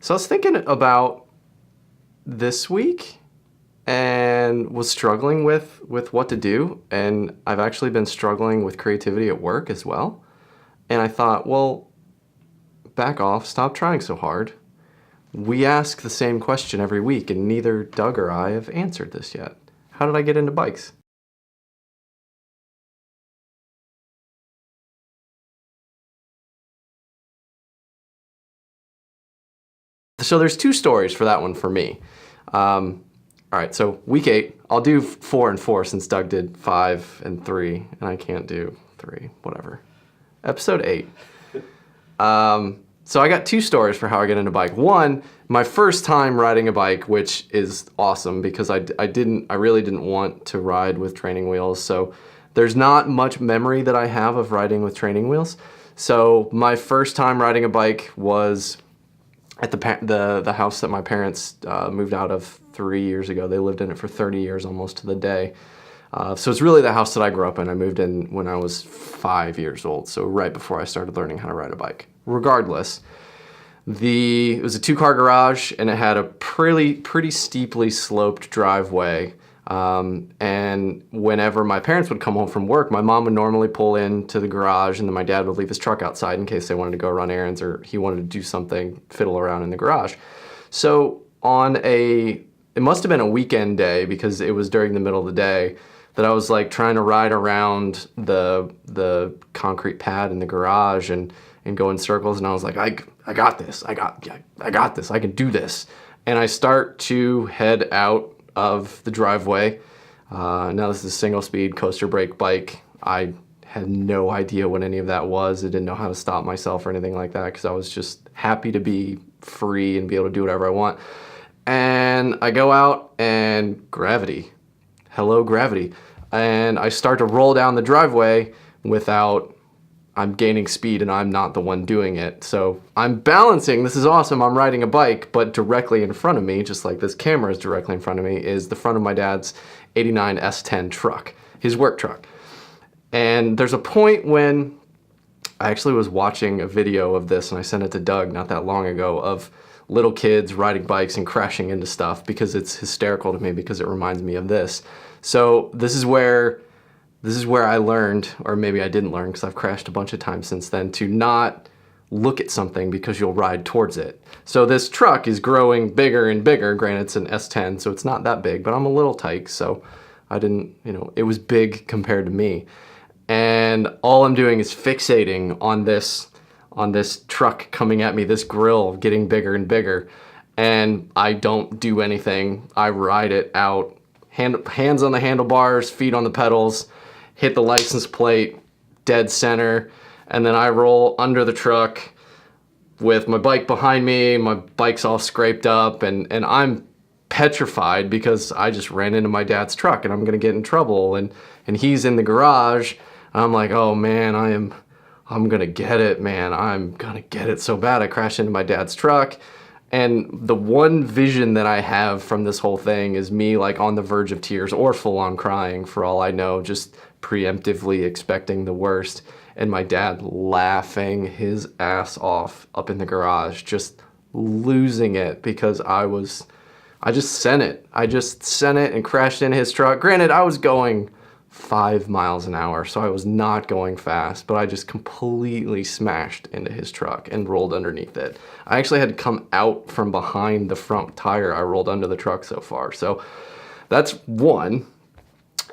So I was thinking about this week and was struggling with what to do. And I've actually been struggling with creativity at work as well. And I thought, well, back off, stop trying so hard. We ask the same question every week, and neither Doug or I have answered this yet. How did I get into bikes? So there's two stories for that one for me. All right, so week 8, I'll do 4 and 4 since Doug did 5 and 3, and I can't do 3, whatever. Episode 8. So I got 2 stories for how I get into bike. One, my first time riding a bike, which is awesome because I really didn't want to ride with training wheels. So there's not much memory that I have of riding with training wheels. So my first time riding a bike was at the house that my parents moved out of 3 years ago. They lived in it for 30 years almost to the day. So it's really the house that I grew up in. I moved in when I was 5 years old, so right before I started learning how to ride a bike. Regardless, it was a 2-car garage, and it had a pretty steeply sloped driveway. And whenever my parents would come home from work, my mom would normally pull into the garage, and then my dad would leave his truck outside in case they wanted to go run errands or he wanted to do something, fiddle around in the garage. So it must have been a weekend day because it was during the middle of the day that I was like trying to ride around the concrete pad in the garage and go in circles, and I was like, I got this, I got this, I can do this. And I start to head out of the driveway. Now this is a single speed coaster brake bike. I had no idea what any of that was. I didn't know how to stop myself or anything like that because I was just happy to be free and be able to do whatever I want. And I go out and gravity. Hello, gravity. And I start to roll down the driveway I'm gaining speed and I'm not the one doing it. So I'm balancing, this is awesome, I'm riding a bike, but directly in front of me, just like this camera is directly in front of me, is the front of my dad's 89 S10 truck, his work truck. And there's a point when I actually was watching a video of this, and I sent it to Doug not that long ago, of little kids riding bikes and crashing into stuff because it's hysterical to me because it reminds me of this. So this is where I learned, or maybe I didn't learn because I've crashed a bunch of times since then, to not look at something because you'll ride towards it. So this truck is growing bigger and bigger. Granted, it's an S10, so it's not that big, but I'm a little tyke, so I didn't, it was big compared to me. And all I'm doing is fixating on this truck coming at me, this grill getting bigger and bigger. And I don't do anything. I ride it out, hands on the handlebars, feet on the pedals, hit the license plate, dead center, and then I roll under the truck with my bike behind me. My bike's all scraped up, and I'm petrified because I just ran into my dad's truck and I'm gonna get in trouble. And he's in the garage. I'm like, oh man, I'm gonna get it, man. I'm gonna get it so bad. I crashed into my dad's truck. And the one vision that I have from this whole thing is me like on the verge of tears or full on crying for all I know, just preemptively expecting the worst. And my dad laughing his ass off up in the garage, just losing it because I just sent it. I just sent it and crashed in his truck. Granted, I was going 5 miles an hour, so I was not going fast, but I just completely smashed into his truck and rolled underneath it. I actually had to come out from behind the front tire. I rolled under the truck so far. So that's one.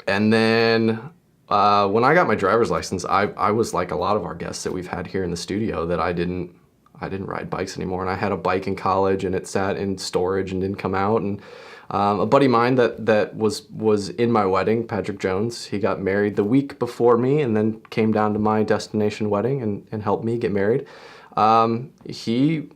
And then when I got my driver's license, I was like a lot of our guests that we've had here in the studio that I didn't ride bikes anymore. And I had a bike in college and it sat in storage and didn't come out. And a buddy of mine that was in my wedding, Patrick Jones, he got married the week before me and then came down to my destination wedding and helped me get married. He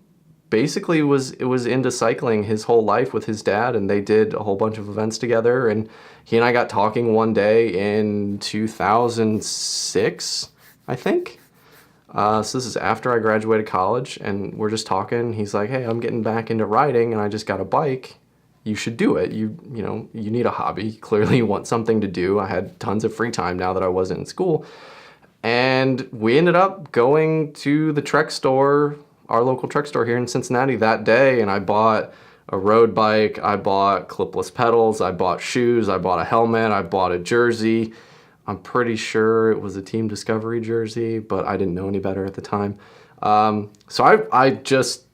basically was into cycling his whole life with his dad, and they did a whole bunch of events together, and he and I got talking one day in 2006, I think. So this is after I graduated college, and we're just talking. He's like, hey, I'm getting back into riding and I just got a bike. You should do it. You need a hobby. Clearly you want something to do. I had tons of free time now that I wasn't in school. And we ended up going to the Trek store our local truck store here in Cincinnati that day, and I bought a road bike, I bought clipless pedals, I bought shoes, I bought a helmet, I bought a jersey. I'm pretty sure it was a Team Discovery jersey, but I didn't know any better at the time. So I just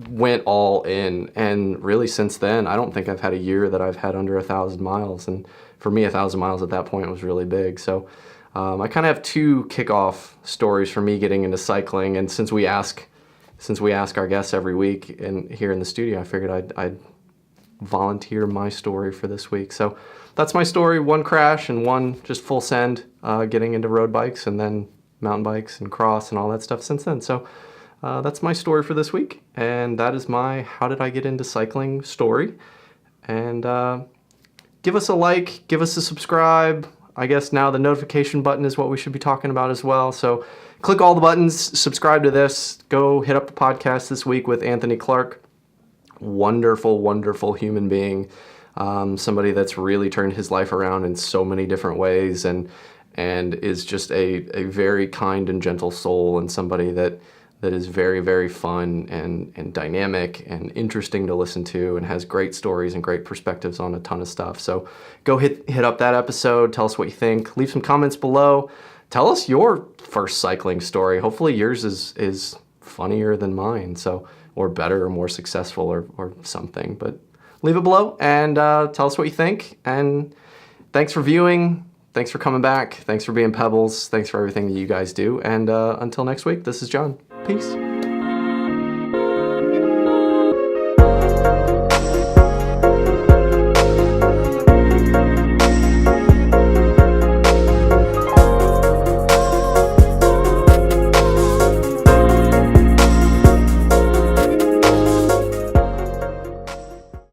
went all in, and really since then, I don't think I've had a year that I've had under 1,000 miles, and for me, 1,000 miles at that point was really big. So I kind of have two kickoff stories for me getting into cycling, and since we ask our guests every week and here in the studio, I figured I'd volunteer my story for this week. So that's my story, one crash and one just full send, getting into road bikes and then mountain bikes and cross and all that stuff since then. So that's my story for this week, and that is my how did I get into cycling story. And give us a like, give us a subscribe. I guess now the notification button is what we should be talking about as well. So click all the buttons, subscribe to this, go hit up the podcast this week with Anthony Clark. Wonderful, wonderful human being. Somebody that's really turned his life around in so many different ways, and is just a very kind and gentle soul, and somebody that is very, very fun and dynamic and interesting to listen to, and has great stories and great perspectives on a ton of stuff. So go hit up that episode. Tell us what you think. Leave some comments below. Tell us your first cycling story. Hopefully yours is funnier than mine, so, or better or more successful or something. But leave it below and tell us what you think. And thanks for viewing. Thanks for coming back. Thanks for being Pebbles. Thanks for everything that you guys do. And until next week, this is John. Peace.